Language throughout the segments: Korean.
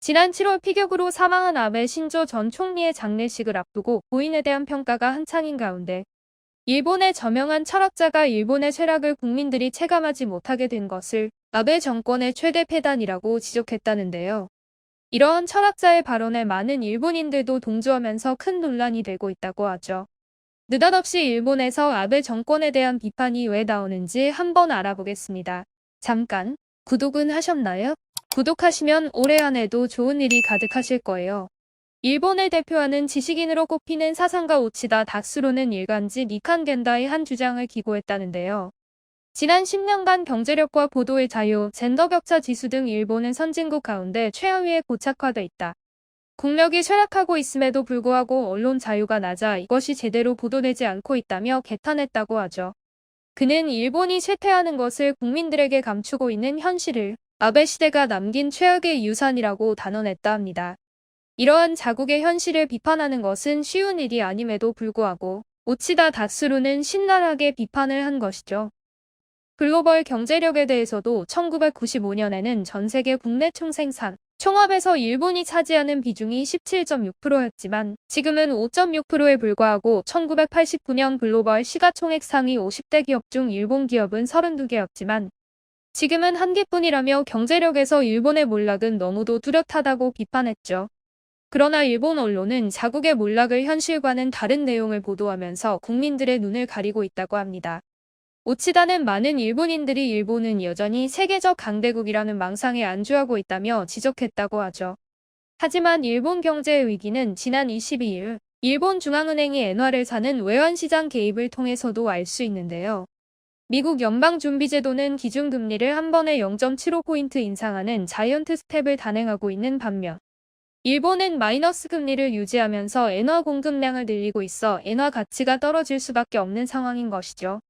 지난 7월 피격으로 사망한 아베 신조 전 총리의 장례식을 앞두고 고인에 대한 평가가 한창인 가운데 일본의 저명한 철학자가 일본의 쇠락을 국민들이 체감하지 못하게 된 것을 아베 정권의 최대 폐단이라고 지적했다는데요. 이러한 철학자의 발언에 많은 일본인들도 동조하면서 큰 논란이 되고 있다고 하죠. 느닷없이 일본에서 아베 정권에 대한 비판이 왜 나오는지 한번 알아보겠습니다. 잠깐, 구독은 하셨나요? 구독하시면 올해 한 해도 좋은 일이 가득하실 거예요. 일본을 대표하는 지식인으로 꼽히는 사상가 우치다 다스로는 일간지 니칸 겐다의 한 주장을 기고했다는데요. 지난 10년간 경제력과 보도의 자유, 젠더 격차 지수 등 일본은 선진국 가운데 최하위에 고착화돼 있다. 국력이 쇠락하고 있음에도 불구하고 언론 자유가 낮아 이것이 제대로 보도되지 않고 있다며 개탄했다고 하죠. 그는 일본이 쇠퇴하는 것을 국민들에게 감추고 있는 현실을 아베 시대가 남긴 최악의 유산이라고 단언했다 합니다. 이러한 자국의 현실을 비판하는 것은 쉬운 일이 아님에도 불구하고 우치다 다스루는 신랄하게 비판을 한 것이죠. 글로벌 경제력에 대해서도 1995년에는 전 세계 국내 총생산, 총합에서 일본이 차지하는 비중이 17.6%였지만 지금은 5.6%에 불과하고 1989년 글로벌 시가총액 상위 50대 기업 중 일본 기업은 32개였지만 지금은 한 개뿐이라며 경제력에서 일본의 몰락은 너무도 뚜렷하다고 비판했죠. 그러나 일본 언론은 자국의 몰락을 현실과는 다른 내용을 보도하면서 국민들의 눈을 가리고 있다고 합니다. 우치다는 많은 일본인들이 일본은 여전히 세계적 강대국이라는 망상에 안주하고 있다며 지적했다고 하죠. 하지만 일본 경제의 위기는 지난 22일 일본 중앙은행이 엔화를 사는 외환시장 개입을 통해서도 알 수 있는데요. 미국 연방준비제도는 기준금리를 한 번에 0.75포인트 인상하는 자이언트 스텝을 단행하고 있는 반면 일본은 마이너스 금리를 유지하면서 엔화 공급량을 늘리고 있어 엔화 가치가 떨어질 수밖에 없는 상황인 것이죠.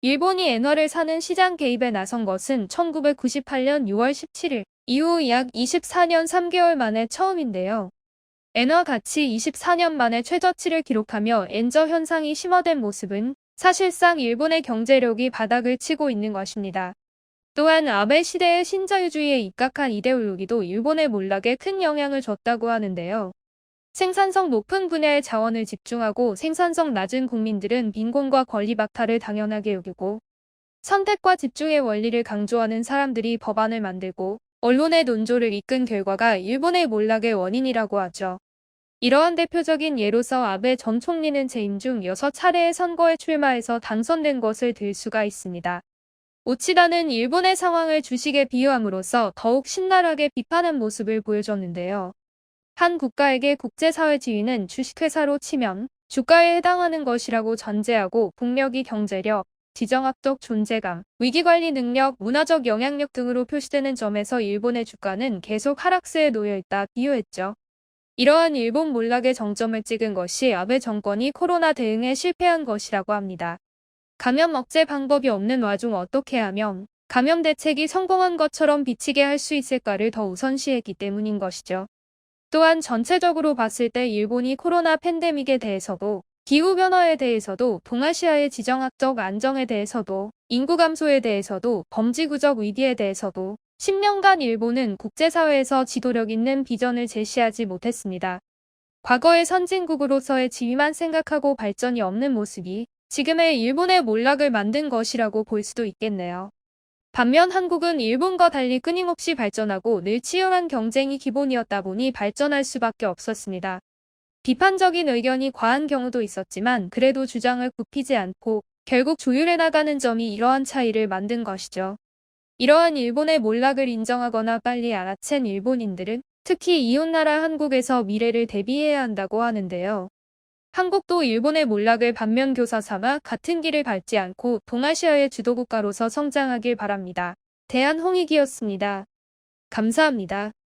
일본이 엔화를 사는 시장 개입에 나선 것은 1998년 6월 17일 이후 약 24년 3개월 만에 처음인데요. 엔화 가치 24년 만에 최저치를 기록하며 엔저 현상이 심화된 모습은 사실상 일본의 경제력이 바닥을 치고 있는 것입니다. 또한 아베 시대의 신자유주의에 입각한 이데올로기도 일본의 몰락에 큰 영향을 줬다고 하는데요. 생산성 높은 분야에 자원을 집중하고 생산성 낮은 국민들은 빈곤과 권리 박탈을 당연하게 여기고 선택과 집중의 원리를 강조하는 사람들이 법안을 만들고 언론의 논조를 이끈 결과가 일본의 몰락의 원인이라고 하죠. 이러한 대표적인 예로서 아베 전 총리는 재임 중 6차례의 선거에 출마해서 당선된 것을 들 수가 있습니다. 우치다는 일본의 상황을 주식에 비유함으로써 더욱 신랄하게 비판한 모습을 보여줬는데요. 한 국가에게 국제사회 지위는 주식회사로 치면 주가에 해당하는 것이라고 전제하고 국력이 경제력, 지정학적 존재감, 위기관리 능력, 문화적 영향력 등으로 표시되는 점에서 일본의 주가는 계속 하락세에 놓여 있다 비유했죠. 이러한 일본 몰락의 정점을 찍은 것이 아베 정권이 코로나 대응에 실패한 것이라고 합니다. 감염 억제 방법이 없는 와중 어떻게 하면 감염 대책이 성공한 것처럼 비치게 할 수 있을까를 더 우선시했기 때문인 것이죠. 또한 전체적으로 봤을 때 일본이 코로나 팬데믹에 대해서도 기후변화에 대해서도 동아시아의 지정학적 안정에 대해서도 인구 감소에 대해서도 범지구적 위기에 대해서도 10년간 일본은 국제사회에서 지도력 있는 비전을 제시하지 못했습니다. 과거의 선진국으로서의 지위만 생각하고 발전이 없는 모습이 지금의 일본의 몰락을 만든 것이라고 볼 수도 있겠네요. 반면 한국은 일본과 달리 끊임없이 발전하고 늘 치열한 경쟁이 기본이었다 보니 발전할 수밖에 없었습니다. 비판적인 의견이 과한 경우도 있었지만 그래도 주장을 굽히지 않고 결국 조율해 나가는 점이 이러한 차이를 만든 것이죠. 이러한 일본의 몰락을 인정하거나 빨리 알아챈 일본인들은 특히 이웃나라 한국에서 미래를 대비해야 한다고 하는데요. 한국도 일본의 몰락을 반면교사 삼아 같은 길을 밟지 않고 동아시아의 주도국가로서 성장하길 바랍니다. 대한홍익이었습니다. 감사합니다.